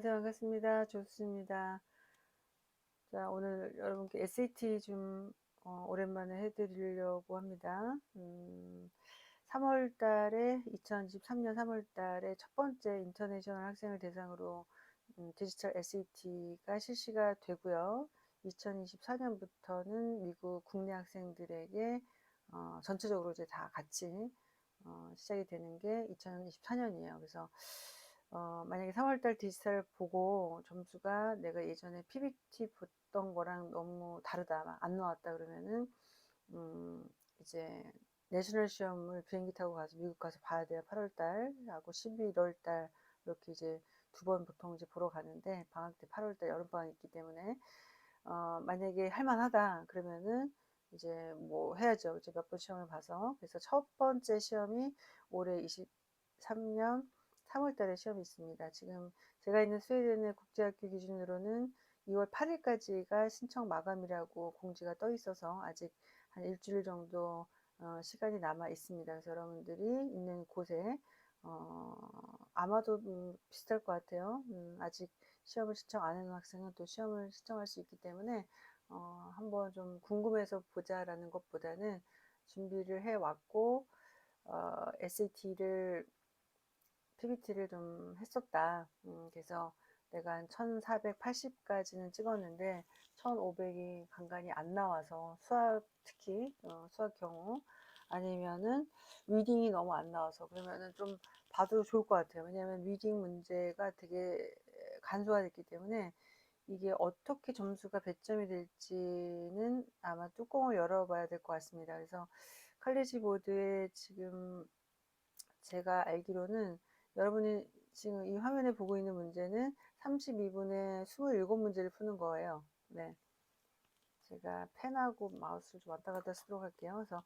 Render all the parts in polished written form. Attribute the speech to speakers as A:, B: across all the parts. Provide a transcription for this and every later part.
A: 안녕하세요. 반갑습니다. 조수입니다. 자, 오늘 여러분께 SAT 좀 오랜만에 해드리려고 합니다. 3월 달에 2023년 3월 달에 첫 번째 인터내셔널 학생을 대상으로 디지털 SAT가 실시가 되고요. 2024년부터는 미국 국내 학생들에게 전체적으로 이제 다 같이 시작이 되는 게 2024년이에요. 그래서 만약에 3월달 디지털 보고 점수가 내가 예전에 PBT 봤던 거랑 너무 다르다, 막 안 나왔다 그러면은 이제 내셔널 시험을 비행기 타고 가서 미국 가서 봐야 돼요. 8월달 하고 11월달 이렇게 이제 두 번 보통 이제 보러 가는데, 방학 때 8월달 여름방학 있기 때문에 만약에 할만하다 그러면은 이제 뭐 해야죠. 이제 몇 번 시험을 봐서. 그래서 첫 번째 시험이 올해 23년 3월 달에 시험이 있습니다. 지금 제가 있는 스웨덴의 국제학교 기준으로는 2월 8일까지가 신청 마감이라고 공지가 떠 있어서 아직 한 일주일 정도 시간이 남아 있습니다. 그래서 여러분들이 있는 곳에 아마도 비슷할 것 같아요. 아직 시험을 신청 안 해놓은 학생은 또 시험을 신청할 수 있기 때문에 한번 좀 궁금해서 보자라는 것보다는 준비를 해왔고 SAT를 PBT를 좀 했었다. 그래서 내가 한 1480까지는 찍었는데 1500이 간간히 안 나와서, 수학 특히 수학 경우 아니면은 리딩이 너무 안 나와서, 그러면은 좀 봐도 좋을 것 같아요. 왜냐하면 리딩 문제가 되게 간소화됐기 때문에 이게 어떻게 점수가 배점이 될지는 아마 뚜껑을 열어봐야 될 것 같습니다. 그래서 칼리지 보드에 지금 제가 알기로는 여러분이 지금 이 화면에 보고 있는 문제는 32분에 27문제를 푸는 거예요. 네. 제가 펜하고 마우스를 좀 왔다 갔다 쓰도록 할게요. 그래서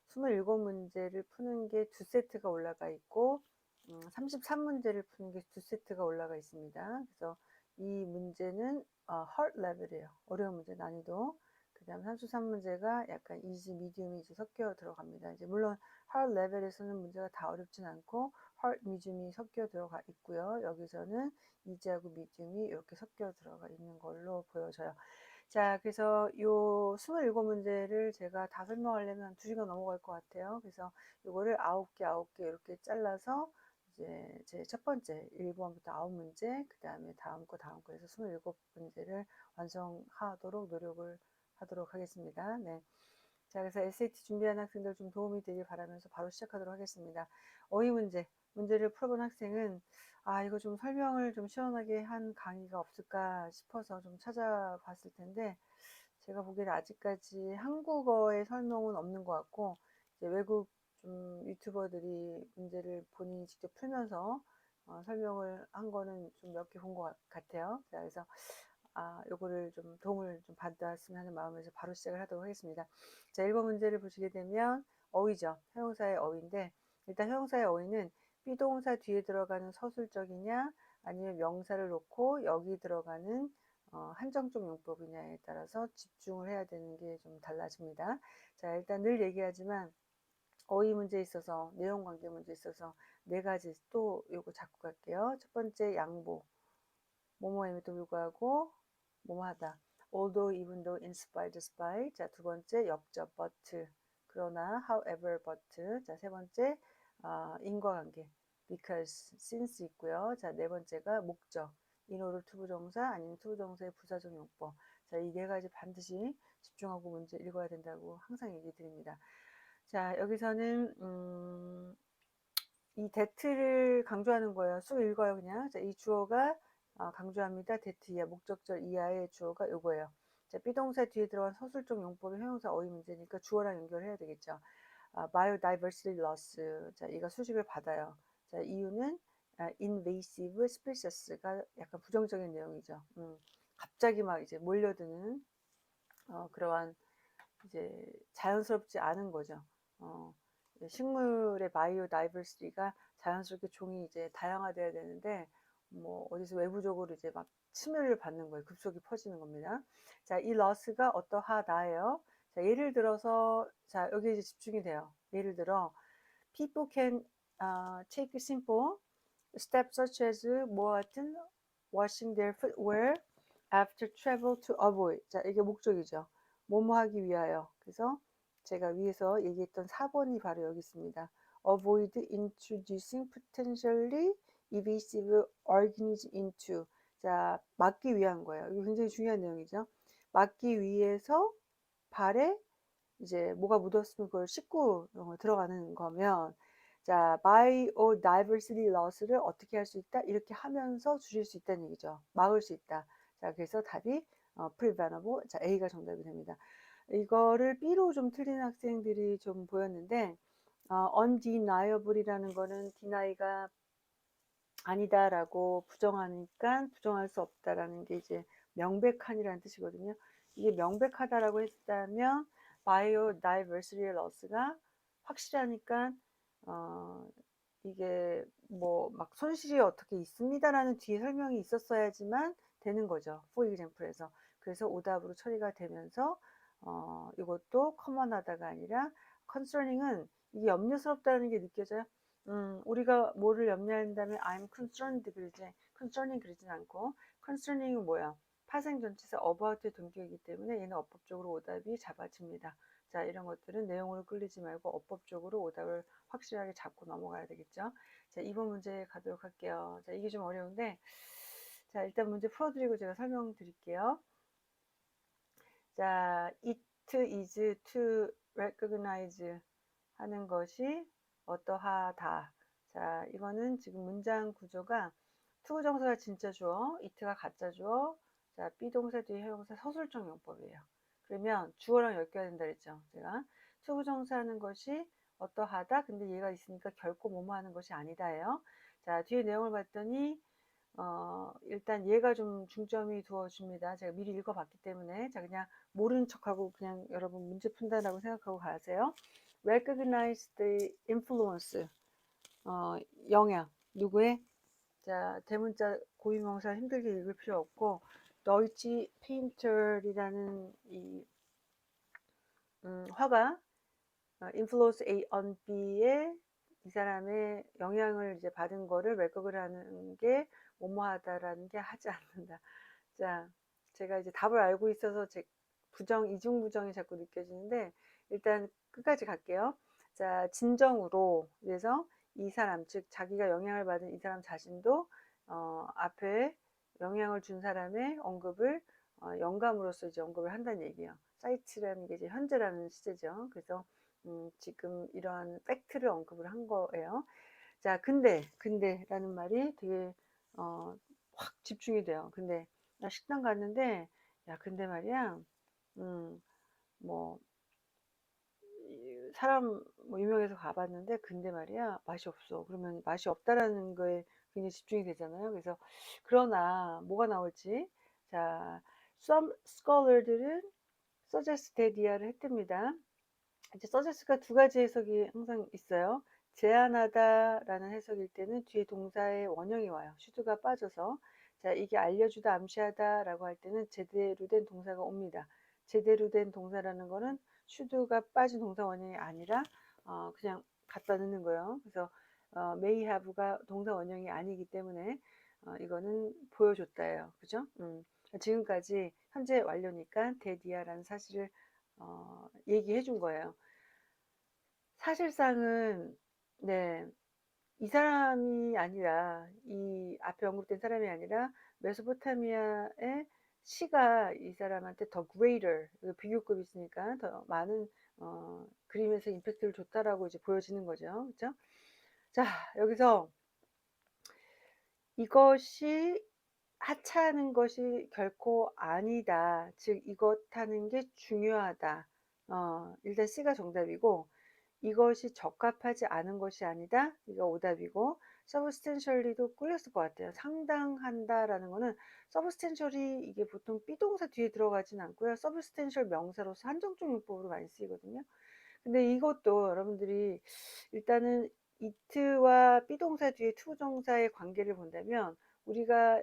A: 27문제를 푸는 게 두 세트가 올라가 있고 33문제를 푸는 게 두 세트가 올라가 있습니다. 그래서 이 문제는 hard level이에요. 어려운 문제 난이도. 그 다음 33문제가 약간 easy, medium이 이제 섞여 들어갑니다. 이제 물론 hard level에서는 문제가 다 어렵진 않고 hard, medium이 섞여 들어가 있고요. 여기서는 easy하고 medium이 이렇게 섞여 들어가 있는 걸로 보여져요. 자, 그래서 요 27문제를 제가 다 설명하려면 2시간 넘어갈 것 같아요. 그래서 요거를 9개 이렇게 잘라서 이제 제 첫 번째 1번부터 9문제, 그 다음에 다음 거 해서 27문제를 완성하도록 노력을 하도록 하겠습니다. 네. 자, 그래서 SAT 준비하는 학생들 좀 도움이 되길 바라면서 바로 시작하도록 하겠습니다. 어휘 문제를 풀어본 학생은 이거 좀 설명을 좀 시원하게 한 강의가 없을까 싶어서 좀 찾아봤을 텐데, 제가 보기에는 아직까지 한국어의 설명은 없는 것 같고, 이제 외국 좀 유튜버들이 문제를 본인이 직접 풀면서 설명을 한 거는 좀 몇 개 본 것 같아요. 자, 그래서 요거를 좀 도움을 좀 받았으면 하는 마음에서 바로 시작을 하도록 하겠습니다. 자, 1번 문제를 보시게 되면 어휘죠. 형용사의 어휘인데, 일단 형용사의 어휘는 비동사 뒤에 들어가는 서술적이냐 아니면 명사를 놓고 여기 들어가는 한정적 용법이냐에 따라서 집중을 해야 되는 게 좀 달라집니다. 자, 일단 늘 얘기하지만 어휘 문제에 있어서, 내용 관계 문제에 있어서 네 가지 또 요거 잡고 갈게요. 첫 번째 양보, 뭐뭐임에도 불구하고 뭐뭐하다. although, even though, in spite, despite. 자, 두 번째 역접, but. 그러나, however, but. 자, 세 번째 인과관계, because, since 있고요. 자, 네 번째가 목적, in order 투부정사 아니면 투부정사의 부사적 용법. 자, 이 네 가지 반드시 집중하고 문제 읽어야 된다고 항상 얘기 드립니다. 자, 여기서는 이 that를 강조하는 거예요. 쑥 읽어요, 그냥. 자, 이 주어가 강조합니다. that 이하, 목적절 이하의 주어가 요거예요. 자, 비동사 뒤에 들어간 서술적 용법의 형용사 어휘 문제니까 주어랑 연결해야 되겠죠. biodiversity loss. 자, 이가 수집을 받아요. 자, 이유는 invasive species가 약간 부정적인 내용이죠. 갑자기 막 이제 몰려드는 그러한 이제 자연스럽지 않은 거죠. 식물의 바이오다이버시티가 자연스럽게 종이 이제 다양화돼야 되는데, 뭐 어디서 외부적으로 이제 막 침해를 받는 거예요. 급속히 퍼지는 겁니다. 자, 이 loss가 어떠하다예요. 자, 예를 들어서, 자, 여기 이제 집중이 돼요. 예를 들어 people can take simple steps such as 뭐 하여튼 washing their footwear after travel to avoid. 자, 이게 목적이죠. 뭐뭐 하기 위하여. 그래서 제가 위에서 얘기했던 4번이 바로 여기 있습니다. avoid introducing potentially invasive organism into. 자, 막기 위한 거예요. 이거 굉장히 중요한 내용이죠. 막기 위해서 발에 이제 뭐가 묻었으면 그걸 씻고 들어가는 거면, 자, biodiversity loss를 어떻게 할 수 있다? 이렇게 하면서 줄일 수 있다는 얘기죠. 막을 수 있다. 자, 그래서 답이 preventable. 자, A가 정답이 됩니다. 이거를 B로 좀 틀린 학생들이 좀 보였는데, undeniable이라는 거는 deny가 아니다라고 부정하니까 부정할 수 없다라는 게 이제 명백한이라는 뜻이거든요. 이게 명백하다라고 했다면 biodiversity loss가 확실하니까 이게 뭐 막 손실이 어떻게 있습니다라는 뒤에 설명이 있었어야지만 되는 거죠. for example에서. 그래서 오답으로 처리가 되면서 이것도 커먼하다가 아니라 concerning은 이게 염려스럽다는 게 느껴져요. 우리가 뭐를 염려한다면 I'm concerned 그러지, concerning 그러진 않고, concerning은 뭐야? 파생 전치사 about의 동격이기 때문에 얘는 어법적으로 오답이 잡아집니다. 자, 이런 것들은 내용으로 끌리지 말고 어법적으로 오답을 확실하게 잡고 넘어가야 되겠죠. 자, 2번 문제 가도록 할게요. 자, 이게 좀 어려운데, 자, 일단 문제 풀어드리고 제가 설명드릴게요. 자, it is to recognize 하는 것이 어떠하다. 자, 이거는 지금 문장 구조가 투부정사가 진짜 주어, it가 가짜 주어, 자, 비동사 뒤에 형용사 서술적 용법이에요. 그러면 주어랑 엮여야 된다 그랬죠. 제가 투부정사 하는 것이 어떠하다. 근데 얘가 있으니까 결코 뭐뭐 하는 것이 아니다예요. 자, 뒤에 내용을 봤더니 일단 얘가 좀 중점이 두어집니다. 제가 미리 읽어봤기 때문에. 자, 그냥 모르는 척하고 그냥 여러분 문제 푼다라고 생각하고 가세요. recognize the influence, 영향, 누구의? 자, 대문자 고유명사 힘들게 읽을 필요 없고, Deutsche Painter이라는 이 화가 influence A on B의 이 사람의 영향을 이제 받은 거를 왜곡을 하는 게 뭐뭐하다라는 게 하지 않는다. 자, 제가 이제 답을 알고 있어서 제 이중부정이 자꾸 느껴지는데, 일단 끝까지 갈게요. 자, 진정으로, 그래서 이 사람, 즉, 자기가 영향을 받은 이 사람 자신도, 앞에 영향을 준 사람의 언급을, 영감으로써 이제 언급을 한다는 얘기예요. 사이트라는 게 이제 현재라는 시제죠. 그래서, 지금 이러한 팩트를 언급을 한 거예요. 자, 근데라는 말이 되게, 확 집중이 돼요. 근데, 나 식당 갔는데, 야, 근데 말이야, 뭐, 사람 뭐 유명해서 가봤는데, 근데 말이야, 맛이 없어. 그러면 맛이 없다라는 거에 굉장히 집중이 되잖아요. 그래서, 그러나, 뭐가 나올지. 자, some scholar들은 suggest that이야를 했답니다. 이제 suggest가 두 가지 해석이 항상 있어요. 제안하다라는 해석일 때는 뒤에 동사의 원형이 와요. should가 빠져서. 자, 이게 알려주다, 암시하다라고 할 때는 제대로 된 동사가 옵니다. 제대로 된 동사라는 거는 should가 빠진 동사 원형이 아니라 그냥 갖다 넣는 거예요. 그래서 may have가 동사 원형이 아니기 때문에 이거는 보여줬다예요. 그죠? 지금까지 현재 완료니까 대디아라는 사실을 얘기해 준 거예요. 사실상은 네, 이 사람이 아니라 이 앞에 언급된 사람이 아니라 메소포타미아의 시가 이 사람한테 더 greater 비교급이 있으니까 더 많은 그림에서 임팩트를 줬다라고 이제 보여지는 거죠. 그렇죠? 자, 여기서 이것이 하찮은 것이 결코 아니다. 즉 이것 하는 게 중요하다. 일단 C가 정답이고, 이것이 적합하지 않은 것이 아니다. 이거 오답이고, substantially도 끌렸을 것 같아요. 상당한다라는 거는 substantially 이게 보통 비동사 뒤에 들어가진 않고요. substantial 명사로서 한정적 용법으로 많이 쓰이거든요. 근데 이것도 여러분들이 일단은 it와 비동사 뒤에 투부정사의 관계를 본다면 우리가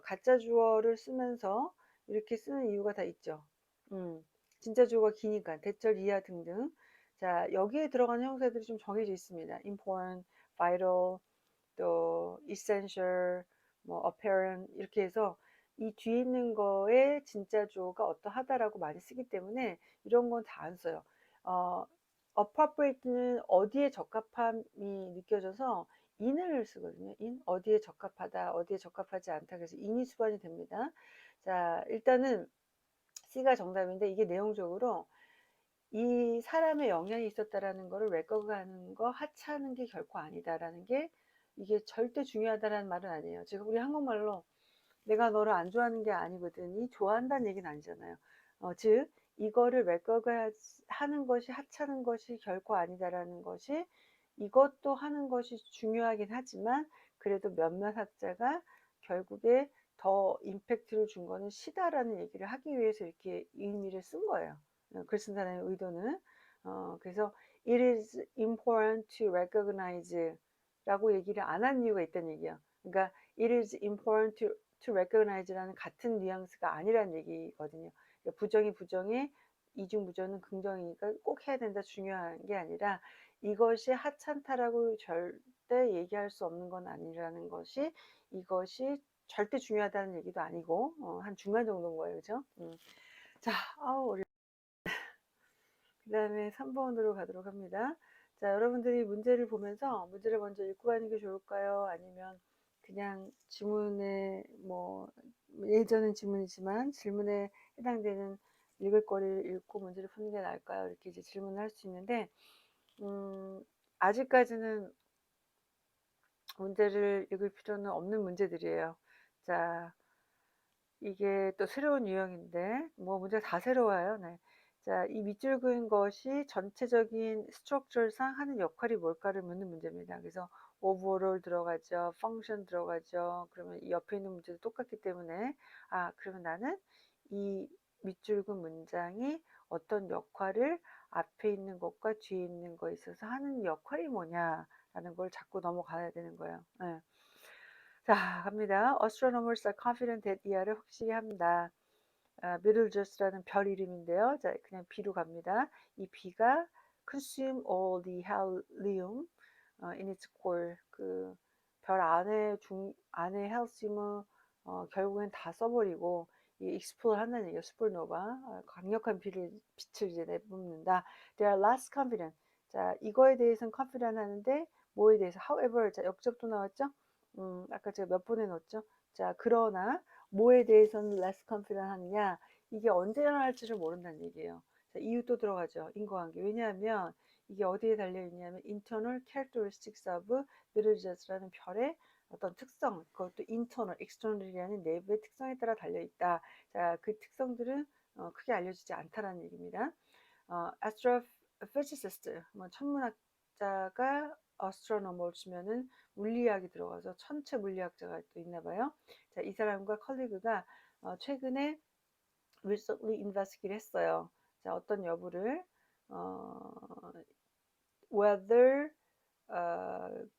A: 가짜 주어를 쓰면서 이렇게 쓰는 이유가 다 있죠. 진짜 주어가 기니까 대절 이하 등등. 자, 여기에 들어가는 형사들이 좀 정해져 있습니다. important, vital, 또 essential, 뭐 apparent 이렇게 해서 이 뒤에 있는 거에 진짜 주어가 어떠하다라고 많이 쓰기 때문에 이런 건 다 안 써요. appropriate는 어디에 적합함이 느껴져서 in을 쓰거든요. in 어디에 적합하다, 어디에 적합하지 않다. 그래서 in이 수반이 됩니다. 자, 일단은 C가 정답인데 이게 내용적으로 이 사람의 영향이 있었다라는 거를 왜곡하는 거, 하찮은 게 결코 아니다라는 게 이게 절대 중요하다라는 말은 아니에요. 지금 우리 한국말로 내가 너를 안 좋아하는 게 아니거든. 이 좋아한다는 얘기는 아니잖아요. 즉 이거를 왜곡하는 것이 하찮은 것이 결코 아니다라는 것이 이것도 하는 것이 중요하긴 하지만 그래도 몇몇 학자가 결국에 더 임팩트를 준 거는 시다라는 얘기를 하기 위해서 이렇게 의미를 쓴 거예요. 글 쓴 사람의 의도는. 그래서 it is important to recognize 라고 얘기를 안 한 이유가 있다는 얘기야. 그러니까 it is important to recognize라는 같은 뉘앙스가 아니라는 얘기거든요. 그러니까 부정이 부정에 이중부정은 긍정이니까 꼭 해야 된다 중요한 게 아니라 이것이 하찮다라고 절대 얘기할 수 없는 건 아니라는 것이 이것이 절대 중요하다는 얘기도 아니고 한 중간 정도인 거예요. 그죠? 자, 어려워. 그 다음에 3번으로 가도록 합니다. 자, 여러분들이 문제를 보면서 문제를 먼저 읽고 가는 게 좋을까요? 아니면 그냥 지문에 뭐 예전은 지문이지만 질문에 해당되는 읽을 거리를 읽고 문제를 푸는 게 나을까요? 이렇게 이제 질문을 할 수 있는데 아직까지는 문제를 읽을 필요는 없는 문제들이에요. 자, 이게 또 새로운 유형인데 뭐 문제가 다 새로워요. 네. 자, 이 밑줄 그은 것이 전체적인 스트럭처상 하는 역할이 뭘까를 묻는 문제입니다. 그래서 overall 들어가죠. function 들어가죠. 그러면 이 옆에 있는 문제도 똑같기 때문에 그러면 나는 이 밑줄 그은 문장이 어떤 역할을 앞에 있는 것과 뒤에 있는 거에 있어서 하는 역할이 뭐냐라는 걸 자꾸 넘어가야 되는 거예요. 네. 자, 갑니다. Astronomers are confident that 이하를 확실히 합니다. Betelgeuse라는 별 이름인데요. 자, 그냥 B로 갑니다. 이 B가 consume all the helium in its core. 그 별 안에 헬륨을 결국엔 다 써버리고 이 explode 한다는 얘기예요. 슈퍼노바. 강력한 빛을 이제 내뿜는다. They are less confident. 자, 이거에 대해서는 confident 하는데 뭐에 대해서 however 자, 역접도 나왔죠? 아까 제가 몇 번에 넣었죠? 자, 그러나 뭐에 대해서는 less confident 하느냐? 이게 언제 일어날지를 모른다는 얘기예요. 자, 이유 또 들어가죠. 인과관계. 왜냐하면 이게 어디에 달려 있냐면 internal characteristics of Betelgeuse라는 별의 어떤 특성, 그것도 internal, external이라는 내부의 특성에 따라 달려 있다. 자, 그 특성들은 크게 알려지지 않다라는 얘기입니다. astrophysicist, 뭐 천문학자가 astronomer 치면은 물리학이 들어가서 천체 물리학자가 또 있나 봐요. 자, 이 사람과 컬리그가 최근에 recently investigate를 했어요. 자, 어떤 여부를 whether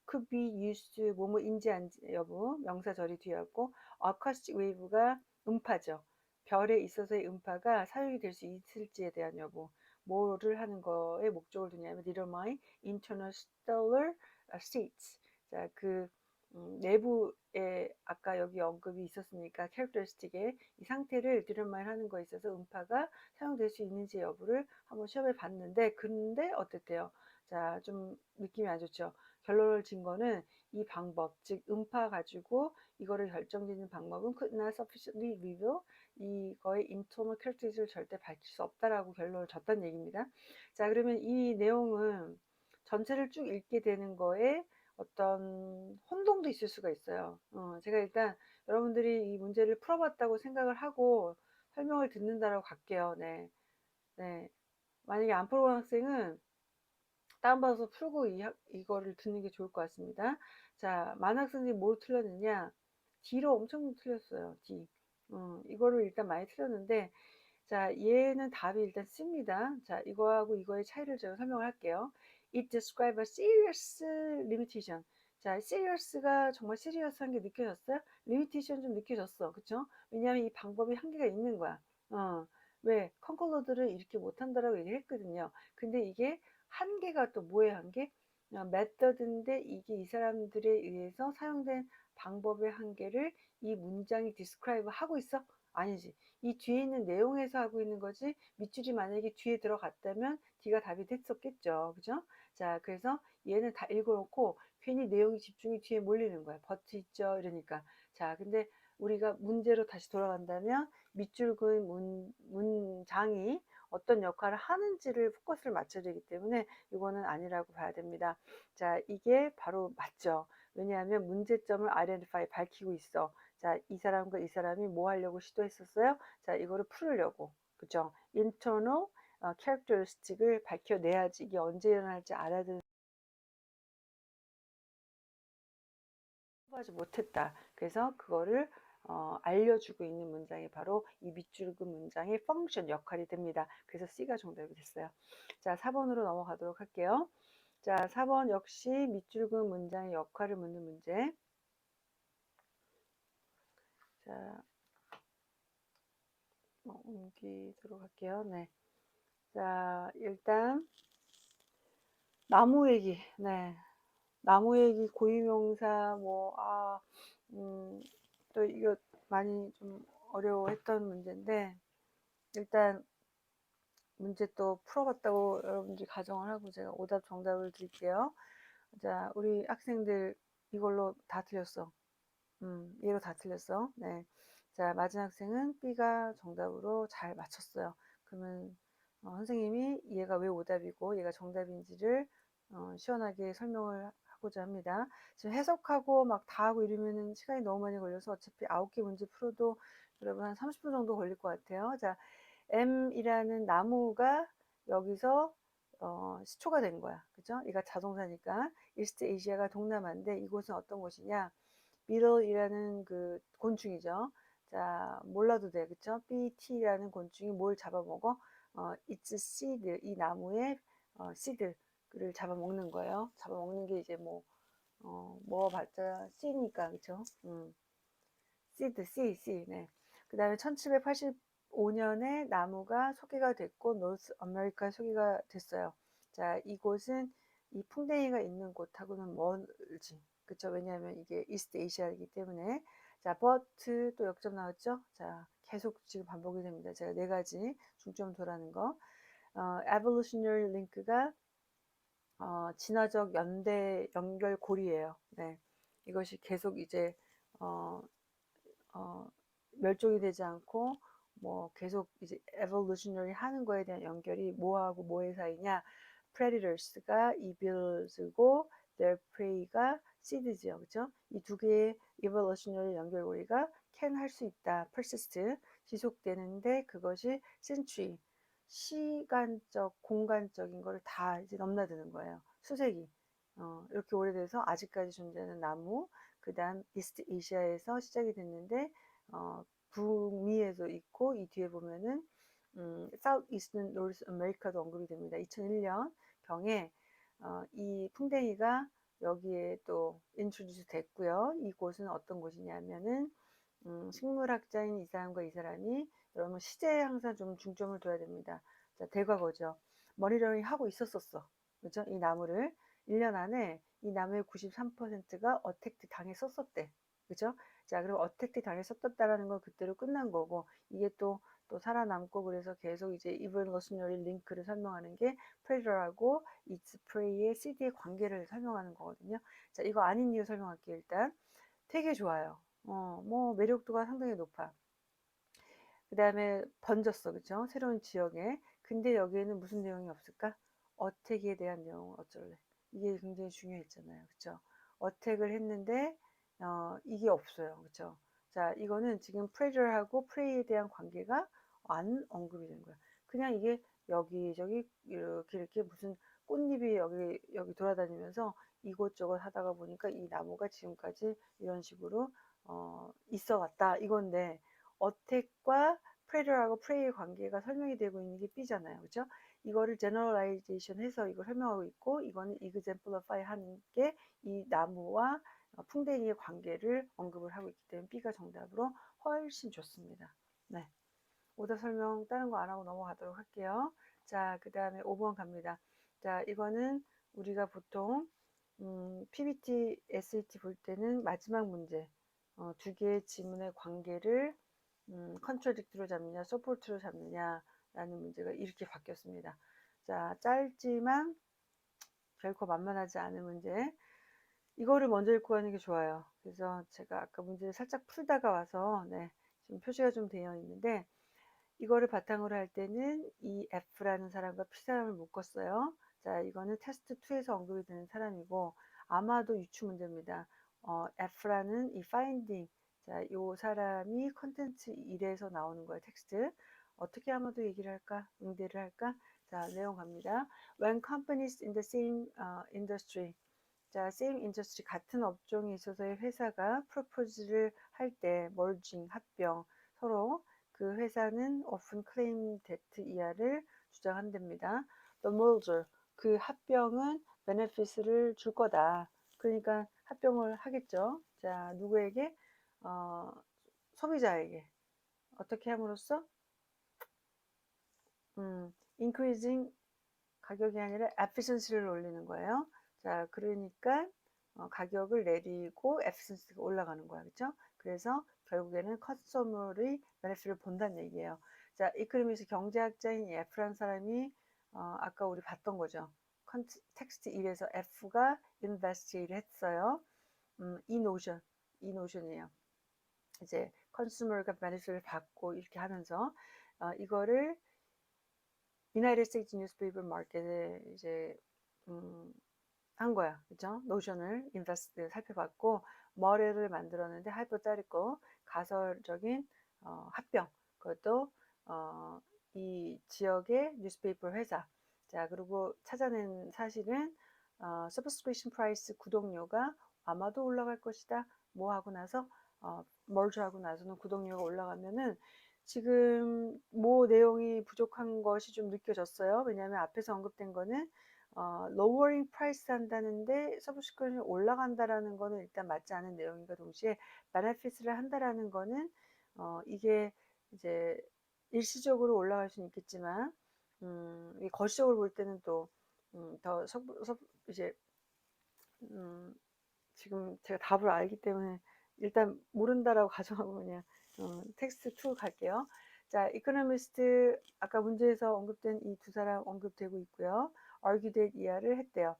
A: could be used to 뭐뭐인지 아닌지 여부 명사절이 뒤였고 acoustic wave가 음파죠. 별에 있어서의 음파가 사용이 될 수 있을지에 대한 여부 뭐를 하는 거에 목적을 두냐면 determine internal stellar states. 자, 그 내부에 아까 여기 언급이 있었으니까 characteristic의 이 상태를 determine 하는 거에 있어서 음파가 사용될 수 있는지 여부를 한번 시험해 봤는데 근데 어땠대요? 자, 좀 느낌이 안 좋죠. 결론을 진 거는 이 방법, 즉 음파 가지고 이거를 결정짓는 방법은 could not sufficiently reveal 이거의 internal characteristics를 절대 밝힐 수 없다라고 결론을 졌다는 얘기입니다. 자, 그러면 이 내용은 전체를 쭉 읽게 되는 거에 어떤 혼동도 있을 수가 있어요. 제가 일단 여러분들이 이 문제를 풀어봤다고 생각을 하고 설명을 듣는다라고 갈게요. 네. 네. 만약에 안 풀어본 학생은 다운받아서 풀고 이거를 듣는 게 좋을 것 같습니다. 자, 많은 학생들이 뭘 틀렸느냐? D로 엄청 틀렸어요. D. 이거를 일단 많이 틀렸는데, 자, 얘는 답이 일단 C입니다. 자, 이거하고 이거의 차이를 제가 설명을 할게요. It describes a serious limitation. 자, serious가 정말 serious한 게 느껴졌어요? limitation 좀 느껴졌어. 그쵸? 왜냐하면 이 방법이 한계가 있는 거야. 왜? 컨콜러드를 이렇게 못한다라고 얘기를 했거든요. 근데 이게 한계가 또 뭐의 한계? 메서드인데 이게 이 사람들에 의해서 사용된 방법의 한계를 이 문장이 디스크라이브 하고 있어? 아니지. 이 뒤에 있는 내용에서 하고 있는 거지. 밑줄이 만약에 뒤에 들어갔다면 D가 답이 됐었겠죠. 그죠? 자, 그래서 얘는 다 읽어놓고 괜히 내용이 집중이 뒤에 몰리는 거야. 버트 있죠? 이러니까. 자, 근데 우리가 문제로 다시 돌아간다면 밑줄 그은 문장이 어떤 역할을 하는지를 포커스를 맞춰야 되기 때문에 이거는 아니라고 봐야 됩니다. 자, 이게 바로 맞죠. 왜냐하면 문제점을 identify 밝히고 있어. 자, 이 사람과 이 사람이 뭐 하려고 시도했었어요? 자, 이거를 풀으려고. 그죠? internal characteristic을 밝혀내야지 이게 언제 일어날지 알아야 되는 하지 못했다. 그래서 그거를 알려주고 있는 문장이 바로 이 밑줄 그 문장의 펑션 역할이 됩니다. 그래서 C가 정답이 됐어요. 자, 4번으로 넘어가도록 할게요. 자, 4번 역시 밑줄 그 문장의 역할을 묻는 문제. 자, 옮기도록 할게요. 네. 자, 일단 나무 얘기. 네. 나무 얘기 고유명사 또 이거 많이 좀 어려워했던 문제인데 일단 문제 또 풀어봤다고 여러분들이 가정을 하고 제가 오답 정답을 드릴게요. 자, 우리 학생들 이걸로 다 틀렸어. 얘로 다 틀렸어. 네. 자, 맞은 학생은 B가 정답으로 잘 맞췄어요. 그러면 선생님이 얘가 왜 오답이고 얘가 정답인지를 시원하게 설명을 하고자 합니다. 지금 해석하고 막 다 하고 이러면은 시간이 너무 많이 걸려서 어차피 9개 문제 풀어도 여러분 한 30분 정도 걸릴 것 같아요. 자, M이라는 나무가 여기서 시초가 된 거야. 그죠? 얘가 자동사니까. 이스트 에이시아가 동남아인데 이곳은 어떤 곳이냐? 비틀이라는 그 곤충이죠. 자, 몰라도 돼. 그쵸? BT라는 곤충이 뭘 잡아먹어? it's seed. 이 나무의 seed를 잡아먹는 거예요. 잡아먹는 게 이제 먹어봤자 씨니까, 그쵸? seed, C. 네. 그 다음에 1785년에 나무가 소개가 됐고, 노스 아메리카 소개가 됐어요. 자, 이곳은 이 풍뎅이가 있는 곳하고는 멀지. 그쵸? 왜냐하면 이게 이스트 에이시아이기 때문에. 자, but 또 역점 나왔죠? 자, 계속 지금 반복이 됩니다. 제가 네 가지 중점 도라는 거. evolutionary link가 진화적 연결고리예요. 네. 이것이 계속 이제 어, 어, 멸종이 되지 않고 계속 이제 evolutionary 하는 거에 대한 연결이 뭐하고 뭐의 사이냐? predators가 evils고 their prey가 seeds죠. 그죠? 이 두 개의 evolutionary 연결고리가 can 할 수 있다. persist 지속되는데 그것이 century 시간적 공간적인 거를 다 이제 넘나드는 거예요. 수세기 이렇게 오래돼서 아직까지 존재하는 나무 그다음 이스트 에이시아에서 시작이 됐는데 북미에도 있고 이 뒤에 보면은 사우스 이스트 노스 아메리카도 언급이 됩니다. 2001년 경에 이 풍뎅이가 여기에 또 인트로듀스 됐고요. 이곳은 어떤 곳이냐면은 식물학자인 이 사람과 이 사람이 여러분 시제에 항상 좀 중점을 둬야 됩니다. 자, 대과거죠. 머니터링 하고 있었었어. 그죠? 이 나무를 1년 안에 이 나무의 93%가 어택트 당했었었대. 그죠? 자, 그럼 어택트 당했었다라는 건 그때로 끝난 거고 이게 또 살아남고 그래서 계속 이제 evolutionary link를 설명하는 게 predator하고 its prey의 CD의 관계를 설명하는 거거든요. 자, 이거 아닌 이유 설명할게요. 일단 되게 좋아요. 매력도가 상당히 높아. 그 다음에 번졌어. 그죠? 새로운 지역에. 근데 여기에는 무슨 내용이 없을까? 어택에 대한 내용은 어쩔래? 이게 굉장히 중요했잖아요. 그죠? 어택을 했는데, 이게 없어요. 그죠? 자, 이거는 지금 predator하고 prey에 대한 관계가 안 언급이 된 거야. 그냥 이게 여기저기 이렇게 무슨 꽃잎이 여기 돌아다니면서 이곳저곳 하다가 보니까 이 나무가 지금까지 이런 식으로 있어 왔다 이건데 어택과 predator하고 prey의 관계가 설명이 되고 있는 게 B잖아요. 그죠? 이거를 generalization 해서 이걸 설명하고 있고 이거는 exemplify 하는 게 이 나무와 풍뎅이의 관계를 언급을 하고 있기 때문에 B가 정답으로 훨씬 좋습니다. 네. 오답 설명 다른 거 안 하고 넘어가도록 할게요. 자, 그 다음에 5번 갑니다. 자, 이거는 우리가 보통 PBT, SAT 볼 때는 마지막 문제 두 개의 지문의 관계를 컨트라딕트로 잡느냐, 서포트로 잡느냐 라는 문제가 이렇게 바뀌었습니다. 자, 짧지만 결코 만만하지 않은 문제. 이거를 먼저 읽고 가는 게 좋아요. 그래서 제가 아까 문제를 살짝 풀다가 와서 지금 표시가 좀 되어 있는데 이거를 바탕으로 할 때는 이 F라는 사람과 P 사람을 묶었어요. 자, 이거는 테스트 2에서 언급이 되는 사람이고 아마도 유추 문제입니다. F라는 이 finding, 자, 요 사람이 컨텐츠 1에서 나오는 거예요. 텍스트. 어떻게 아마도 얘기를 할까? 응대를 할까? 자, 내용 갑니다. When companies in the same industry, 자, same industry 같은 업종에 있어서의 회사가 propose를 할 때 merging, 합병, 서로 그 회사는 often claim that 이하를 주장한답니다. The merger, 그 합병은 benefits를 줄 거다. 그러니까 합병을 하겠죠. 자, 누구에게? 소비자에게. 어떻게 함으로써? increasing 가격이 아니라 efficiency를 올리는 거예요. 자, 그러니까 가격을 내리고 efficiency가 올라가는 거야. 그렇죠? 그래서 결국에는 컨슈머의 베네핏을 본다는 얘기예요. 자, 이코노미스 경제학자인 F라는 사람이 아까 우리 봤던 거죠. 텍스트 1에서 F가 investi를 했어요. 이 노션이에요. 이제 컨슈머가 베네핏을 받고 이렇게 하면서 이거를 United States Newspaper Market에 이제 한 거야, 그죠? 노션을 인베스트 살펴봤고 머리를 만들었는데 하이포테티컬 가설적인 합병, 그것도 이 지역의 뉴스페이퍼 회사. 자, 그리고 찾아낸 사실은 서브스크립션 프라이스 구독료가 아마도 올라갈 것이다. 뭐 하고 나서 멀지 하고 나서는 구독료가 올라가면은 지금 뭐 내용이 부족한 것이 좀 느껴졌어요. 왜냐하면 앞에서 언급된 거는 lowering price 한다는데 서브스크립션이 올라간다라는 거는 일단 맞지 않은 내용인가 동시에 benefits를 한다라는 거는 이게 이제 일시적으로 올라갈 수는 있겠지만 이 거시적으로 볼 때는 또 더 이제 지금 제가 답을 알기 때문에 일단 모른다라고 가정하고 그냥 텍스트 2 갈게요. 자, 이코노미스트 아까 문제에서 언급된 이 두 사람 언급되고 있고요. argue that 이하를 했대요.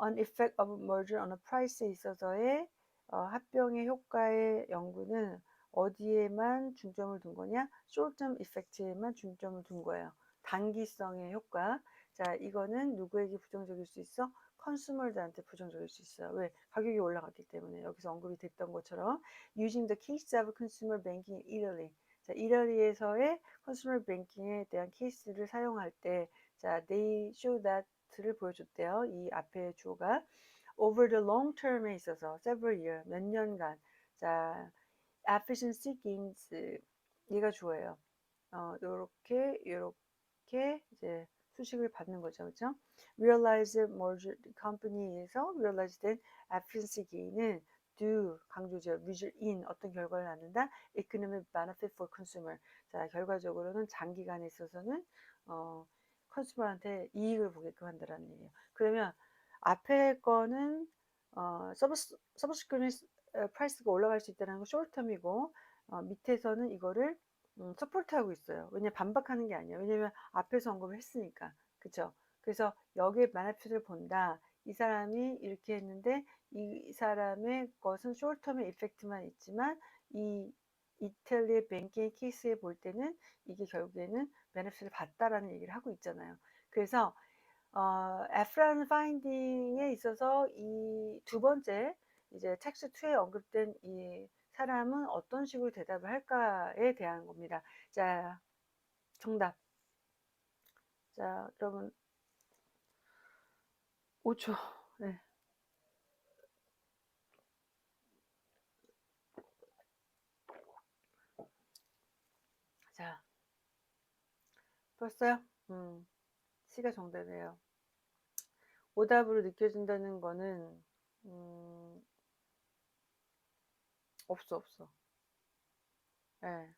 A: on effect of merger on a price에 있어서의 합병의 효과의 연구는 어디에만 중점을 둔 거냐? short term effect에만 중점을 둔 거예요. 단기성의 효과. 자, 이거는 누구에게 부정적일 수 있어? 컨슈머들한테 부정적일 수 있어요. 왜? 가격이 올라갔기 때문에. 여기서 언급이 됐던 것처럼 using the case of consumer banking in Italy. 자, 이탈리아에서의 컨슈머 뱅킹에 대한 케이스를 사용할 때 자, they show that 를 보여줬대요. 이 앞에 주어가 over the long term에 있어서 several year 몇 년간 자 efficiency gains 얘가 주어예요. 요렇게 이제 수식을 받는 거죠, 그렇죠? realize merger company에서 realize 된 efficiency gain은 do 강조죠. result in 어떤 결과를 낳는다. economic benefit for consumer. 자, 결과적으로는 장기간에 있어서는 컨슈머한테 이익을 보게끔 한다라는 얘기예요. 그러면 앞에 거는 서브스크립션 프라이스가 올라갈 수 있다는 건 숏텀이고 밑에서는 이거를 서포트하고 있어요. 왜냐면 반박하는 게 아니에요. 왜냐면 앞에서 언급을 했으니까. 그쵸? 그래서 여기에 베네핏을 본다. 이 사람이 이렇게 했는데 이 사람의 것은 숏텀의 이펙트만 있지만 이 이탈리아 뱅킹 케이스에 볼 때는 이게 결국에는 베네핏을 봤다라는 얘기를 하고 있잖아요. 그래서 F라는 파인딩에 있어서 이 두 번째 이제 텍스트 2에 언급된 이 사람은 어떤 식으로 대답을 할까에 대한 겁니다. 자, 정답. 자, 여러분 5초. 네. 자, 풀었어요? C가 정답이에요. 오답으로 느껴진다는 거는 없어. 네.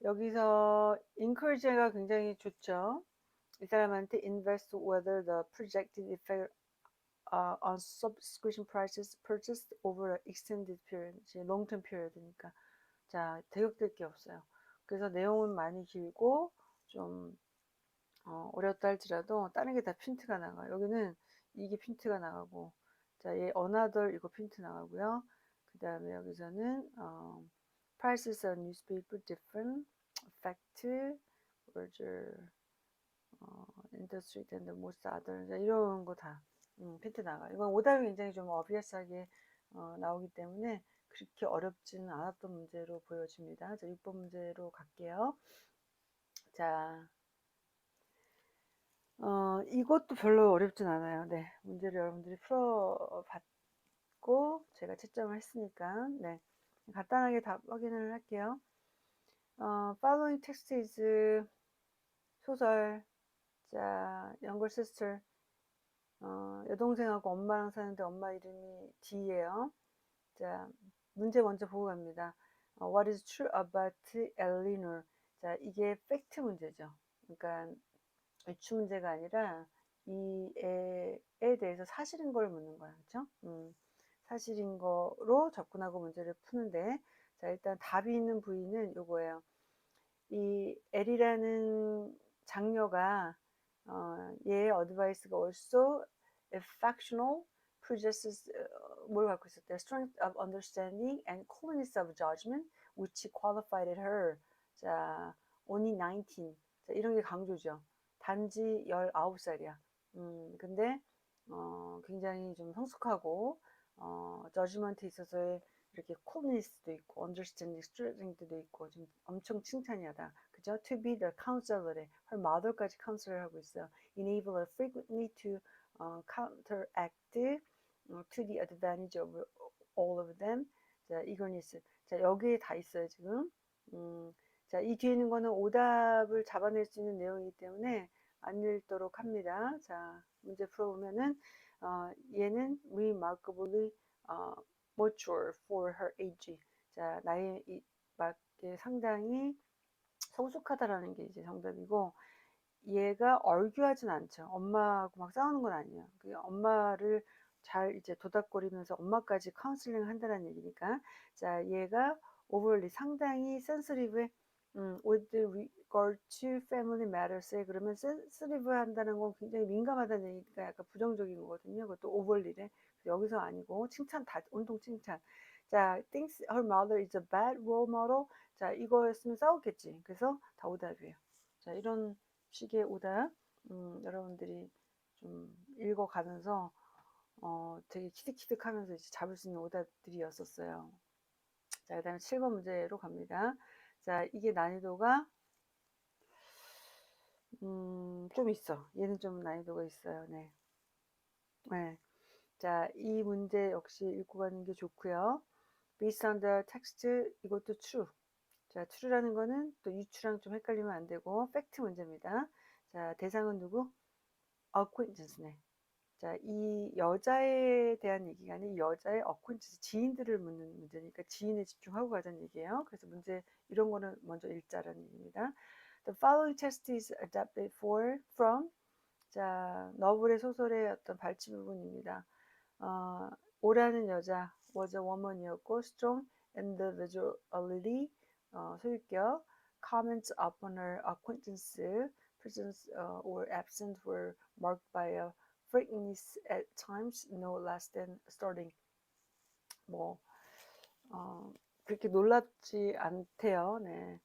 A: 여기서 encourage가 굉장히 좋죠. 이 사람한테 invest whether the projected effect on subscription prices purchased over an extended period. long term period니까. 자, 대역될 게 없어요. 그래서 내용은 많이 길고 좀 어렵다 할지라도 다른 게 다 핀트가 나가요. 여기는 이게 핀트가 나가고, 자, 얘 another 이거 핀트 나가고요. 그 다음에 여기서는 prices on newspaper different, fact, merger, industry and most other, 자, 이런 거 다 핀트 나가요. 이건 오답이 굉장히 좀 obvious하게 나오기 때문에 그렇게 어렵지는 않았던 문제로 보여집니다. 자, 6번 문제로 갈게요. 자, 이것도 별로 어렵진 않아요. 네, 문제를 여러분들이 풀어봤고 제가 채점을 했으니까 네, 간단하게 답 확인을 할게요. Following text is 소설. 자, younger sister. 여동생하고 엄마랑 사는데 엄마 이름이 D예요. 자, 문제 먼저 보고 갑니다. What is true about Eleanor? 자, 이게 팩트 문제죠. 그러니까 유추 문제가 아니라 이 애에 대해서 사실인 걸 묻는 거야. 그렇죠? 사실인 거로 접근하고 문제를 푸는데, 자, 일단 답이 있는 부위는 요거예요. 이 L이라는 장녀가 얘의 어드바이스가 also factional possesses 뭘 갖고 있었대? Strength of understanding and coolness of judgment which qualified her. 자, only 19. 자, 이런 게 강조죠. 단지 19살이야. 근데 굉장히 좀 성숙하고 저지먼트에 있어서의 이렇게 coolness도 있고 understanding, strength도 있고 좀 엄청 칭찬이하다. 그죠? To be the counselor, her mother까지 counselor 하고 있어요. Enable her frequently to counteract to the advantage of all of them. 자, eagerness. 자, 여기에 다 있어요, 지금. 자, 이 뒤에 있는 거는 오답을 잡아낼 수 있는 내용이기 때문에 안 읽도록 합니다. 자, 문제 풀어보면은 얘는 remarkably mature for her age. 자, 나이에 맞게 상당히 성숙하다라는 게 이제 정답이고, 얘가 얼규하진 않죠. 엄마하고 막 싸우는 건 아니에요. 엄마를 잘 이제 도닥거리면서 엄마까지 카운슬링 한다는 얘기니까. 자, 얘가 overly 상당히 sensitive, with regard to family matters에 그러면 sensitive 한다는 건 굉장히 민감하다는 얘기니까 약간 부정적인 거거든요. 그것도 overly래. 여기서 아니고 칭찬 다 온통 칭찬. 자, thinks her mother is a bad role model. 자, 이거였으면 싸웠겠지. 그래서 다 오답이에요. 자, 이런 식의 오답 여러분들이 좀 읽어가면서 되게 키득키득하면서 이제 잡을 수 있는 오답들이었었어요. 자, 그 다음에 7번 문제로 갑니다. 자, 이게 난이도가 좀 있어. 얘는 좀 난이도가 있어요. 네. 네. 자, 이 문제 역시 읽고 가는 게 좋고요. Based on the text, 이것도 true. 자, true라는 거는 또 유추랑 좀 헷갈리면 안 되고 팩트 문제입니다. 자, 대상은 누구? acquaintance네. 자, 이 여자에 대한 얘기가 아니라 이 여자의 acquaintance, 지인들을 묻는 문제니까 지인에 집중하고 가자는 얘기예요. 그래서 문제 이런 거는 먼저 읽자라는 얘기입니다. The following text is adapted from 자, 너블의 소설의 어떤 발치 부분입니다. 오라는 여자 was a woman이었고 strong individuality 소유격 comments upon her acquaintance presence or absence were marked by a frankness at times no less than starting. 뭐 그렇게 놀랍지 않대요. 네.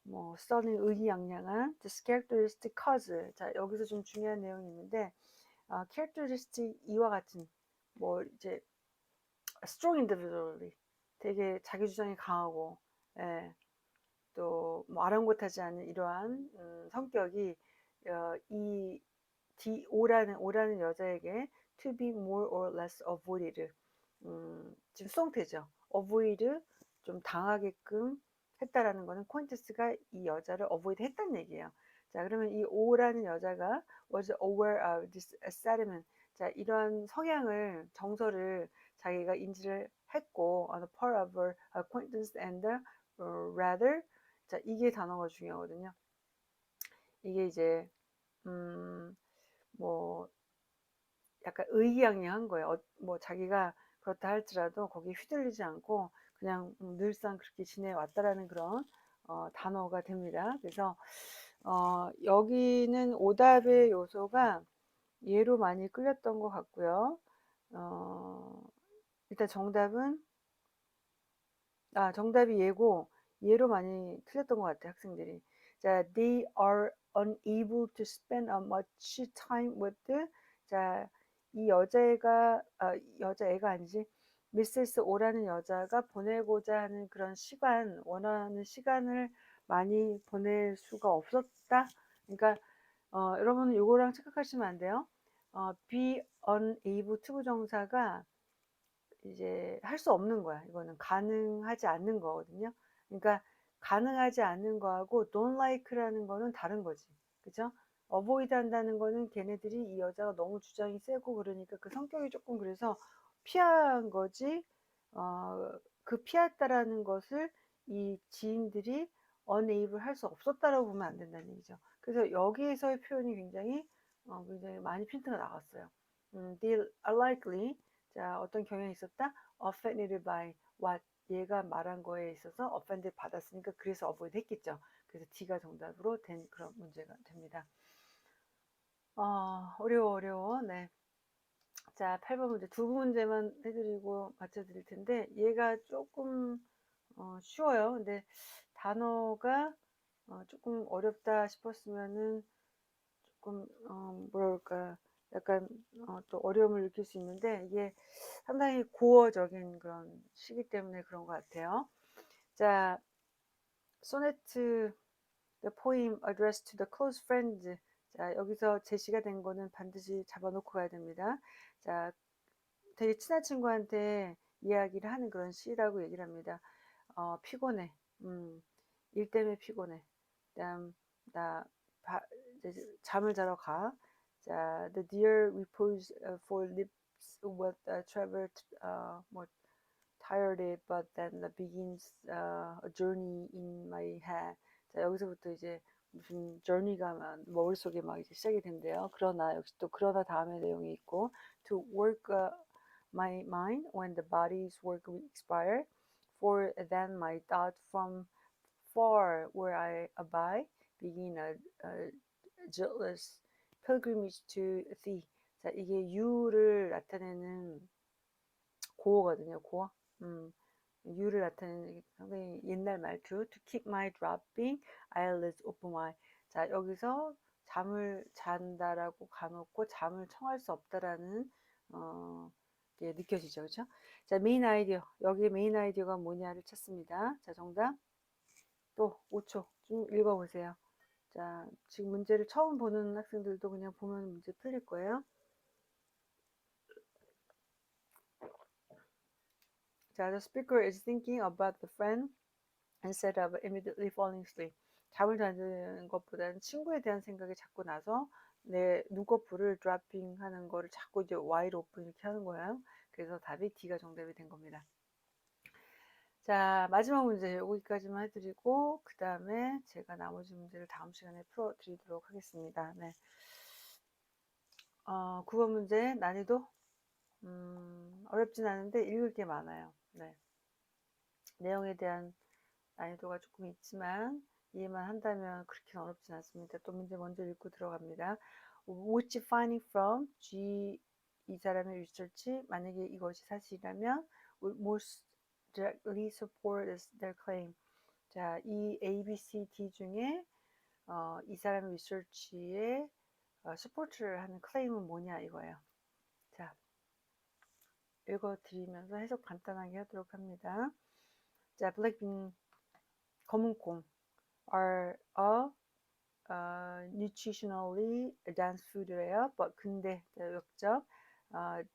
A: 뭐 stunning 의기양양한 this characteristic cause. 자, 여기서 좀 중요한 내용이 있는데 characteristic 이와 같은 뭐 이제 strong individually 되게 자기 주장이 강하고 예, 또뭐 아랑곳하지 않은 이러한 성격이 이 오라는 여자에게 to be more or less avoided 지금 수동태죠. avoid 좀 당하게끔 했다라는 거는 콘테스가 이 여자를 avoid 했다는 얘기예요. 자, 그러면 이 오라는 여자가 was aware of this sentiment. 자, 이러한 성향을 정서를 자기가 인지를 했고 on the part of her acquaintance and rather 자, 이게 단어가 중요하거든요. 이게 이제 뭐 약간 의기양양한 거예요. 뭐 자기가 그렇다 할지라도 거기에 휘둘리지 않고 그냥 늘상 그렇게 지내왔다라는 그런 단어가 됩니다. 그래서 여기는 오답의 요소가 예로 많이 끌렸던 것 같고요. 일단 정답이 예고 예로 많이 틀렸던 것 같아요, 학생들이. 자, they are unable to spend much time with. 자, 이 여자애가 아니지. 미세스 오라는 여자가 보내고자 하는 그런 원하는 시간을 많이 보낼 수가 없었다. 그러니까 여러분은 요거랑 착각하시면 안 돼요. be unable 투부정사가 이제 할 수 없는 거야. 이거는 가능하지 않는 거거든요. 그러니까 가능하지 않는 거하고 don't like라는 거는 다른 거지. 그죠? avoid 한다는 거는 걔네들이 이 여자가 너무 주장이 세고 그러니까 그 성격이 조금 그래서 피한 거지. 그 피했다라는 것을 이 지인들이 unable 할 수 없었다라고 보면 안 된다는 얘기죠. 그래서 여기에서의 표현이 굉장히 많이 핀트가 나갔어요. They are likely. 자, 어떤 경향이 있었다? offended by what 얘가 말한 거에 있어서 offended 받았으니까 그래서 avoid 했겠죠. 그래서 D가 정답으로 된 그런 문제가 됩니다. 어려워. 네. 자, 8번 문제 두 문제만 해드리고 맞춰드릴 텐데 얘가 조금 쉬워요. 근데 단어가 조금 어렵다 싶었으면은 조금 뭐랄까 약간 또 어려움을 느낄 수 있는데 이게 상당히 고어적인 그런 시기 때문에 그런 것 같아요. 자, 소네트 the poem addressed to the close friends. 자, 여기서 제시가 된 거는 반드시 잡아놓고 가야 됩니다. 자, 되게 친한 친구한테 이야기를 하는 그런 시라고 얘기를 합니다. 피곤해. 일 때문에 피곤해. 그다음 나 이제 잠을 자러 가. 자, the dear repose for lips what travel more tired but then begins a journey in my head. 자, 여기서부터 이제 무슨 journey가 머릿속에 막 이제 시작이 된대요. 그러나 역시 또 그러나 다음에 내용이 있고 to work my mind when the body's work will expire. For then my thought from far where I abide begin a jealous pilgrimage to thee. 자, 이게 you를 나타내는 고어거든요. 고어. you를 나타내는 상당히 옛날 말투. To keep my dropping eyelids open wide. 자, 여기서 잠을 잔다라고 가놓고 잠을 청할 수 없다라는 게 느껴지죠. 그렇죠? 자, 메인 아이디어. 여기 메인 아이디어가 뭐냐를 찾습니다. 자, 정답. 또 5초 좀 읽어보세요. 자, 지금 문제를 처음 보는 학생들도 그냥 보면 문제 풀릴 거예요. 자, the speaker is thinking about the friend instead of immediately falling asleep. 잠을 자는 것보다는 친구에 대한 생각이 자꾸 나서 내 눈꺼풀을 드라핑 하는 거를 자꾸 이제 wide open 이렇게 하는 거예요. 그래서 답이 D가 정답이 된 겁니다. 자, 마지막 문제 여기까지만 해드리고 그 다음에 제가 나머지 문제를 다음 시간에 풀어드리도록 하겠습니다. 네. 9번 문제 난이도 어렵진 않은데 읽을 게 많아요. 네. 내용에 대한 난이도가 조금 있지만 이해만 한다면 그렇게 어렵진 않습니다. 또 문제 먼저 읽고 들어갑니다. Which finding from G 이 사람의 리서치 만약에 이것이 사실이라면 would most directly support their claim. 자, 이 A, B, C, D 중에 이 사람의 리서치에 서포트를 하는 클레임은 뭐냐 이거예요. 자, 읽어드리면서 해석 간단하게 하도록 합니다. 자, black bean 검은콩 are a nutritionally dense food래요. But 근데 역적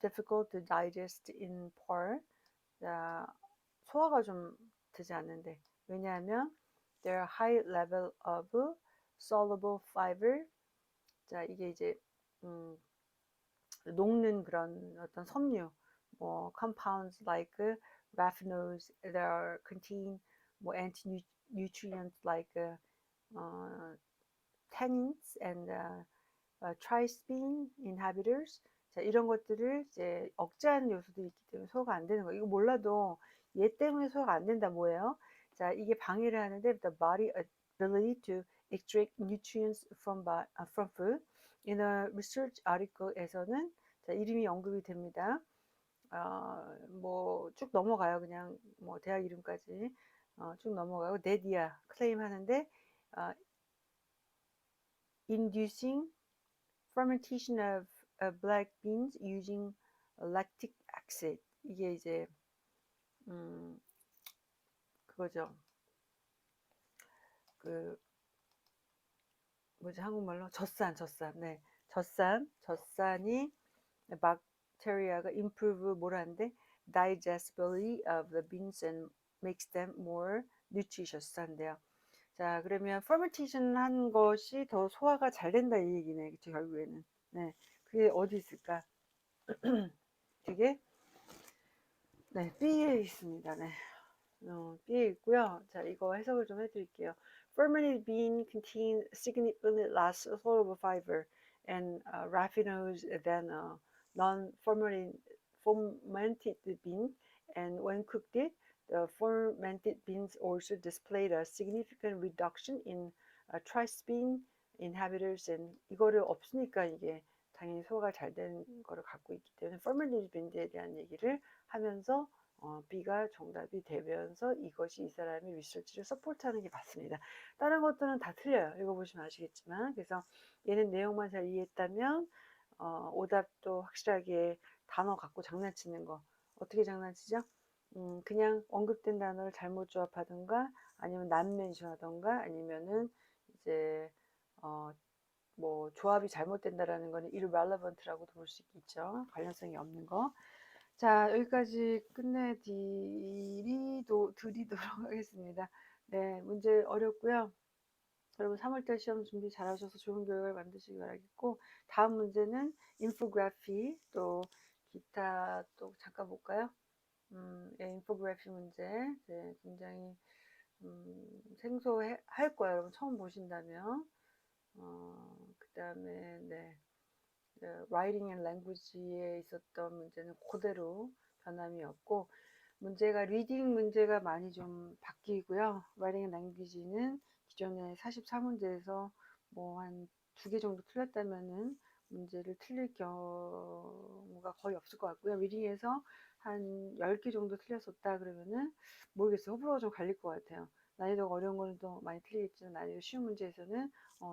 A: difficult to digest in part. 자, 소화가 좀 되지 않는데 왜냐하면 their high level of soluble fiber. 자, 이게 이제 녹는 그런 어떤 섬유 뭐 compounds like raffinose that are contain 뭐 anti-nutrients like tannins and trispin inhibitors. 자, 이런 것들을 이제 억제하는 요소도 있기 때문에 소화가 안 되는 거. 이거 몰라도 얘 때문에 소화가 안 된다 뭐예요? 자, 이게 방해를 하는데 the body ability to extract nutrients from food. In a research article에서는 자, 이름이 언급이 됩니다. 뭐 쭉 넘어가요. 그냥 뭐 대학 이름까지 쭉 넘어가고 네디아 클레임 하는데 inducing fermentation of black beans using lactic acid. 이게 이제 그거죠. 그 뭐지 한국말로 젖산. 네, 젖산이 bacteria가 improve 뭐라는데 digestibility of the beans and makes them more nutritious 한대요. 자, 그러면 fermentation 한 것이 더 소화가 잘 된다 이 얘기네. 그쵸, 결국에는. 네, 그게 어디 있을까? 그게 네, B에 있습니다. 네. B에 있고요. 자, 이거 해석을 좀 해드릴게요. Fermented bean contain significantly less soluble fiber and raffinose than non-fermented bean, and when cooked, the fermented beans also displayed a significant reduction in trispin inhibitors, and 이거를 없으니까 이게 당연히 소화가 잘 되는 거를 갖고 있기 때문에 fermented beans에 대한 얘기를 하면서 B가 정답이 되면서 이것이 이 사람의 리서치를 서포트하는 게 맞습니다. 다른 것들은 다 틀려요. 읽어보시면 아시겠지만. 그래서 얘는 내용만 잘 이해했다면 오답도 확실하게 단어 갖고 장난치는 거. 어떻게 장난치죠? 그냥 언급된 단어를 잘못 조합하든가 아니면 난멘션 하던가 아니면은 이제 뭐 조합이 잘못된다라는 거는 irrelevant라고도 볼 수 있죠. 관련성이 없는 거. 자, 여기까지 드리도록 하겠습니다. 네, 문제 어렵고요. 여러분 3월달 시험 준비 잘하셔서 좋은 결과를 만드시기 바라겠고, 다음 문제는 인포그래피 또 기타 또 잠깐 볼까요? 예, 인포그래피 문제 네, 굉장히 생소할 거예요. 여러분 처음 보신다면 그 다음에 네, Writing and Language에 있었던 문제는 그대로 변함이 없고 문제가 리딩 문제가 많이 좀 바뀌고요. Writing and Language는 기존에 44문제에서 뭐 한 2개 정도 틀렸다면은 문제를 틀릴 경우가 거의 없을 것 같고요. 리딩에서 한 10개 정도 틀렸었다 그러면은 모르겠어요. 호불호가 좀 갈릴 것 같아요. 난이도가 어려운 거는 또 많이 틀리겠지만 난이도 쉬운 문제에서는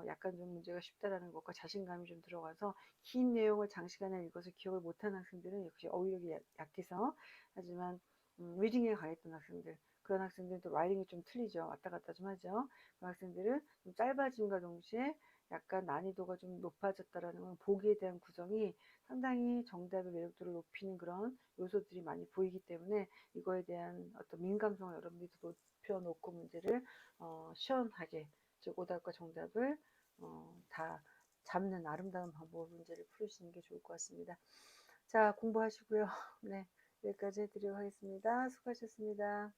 A: 약간 좀 문제가 쉽다라는 것과 자신감이 좀 들어가서 긴 내용을 장시간에 읽어서 기억을 못하는 학생들은 역시 어휘력이 약해서 하지만 리딩에 강했던 학생들 그런 학생들은 또 라이팅이 좀 틀리죠. 왔다 갔다 좀 하죠. 그 학생들은 좀 짧아짐과 동시에 약간 난이도가 좀 높아졌다라는 건 보기에 대한 구성이 상당히 정답의 매력도를 높이는 그런 요소들이 많이 보이기 때문에 이거에 대한 어떤 민감성을 여러분들이 더 높여놓고 문제를 시원하게 즉 오답과 정답을 다 잡는 아름다운 방법으로 문제를 풀으시는 게 좋을 것 같습니다. 자, 공부하시고요. 네, 여기까지 해드리도록 하겠습니다. 수고하셨습니다.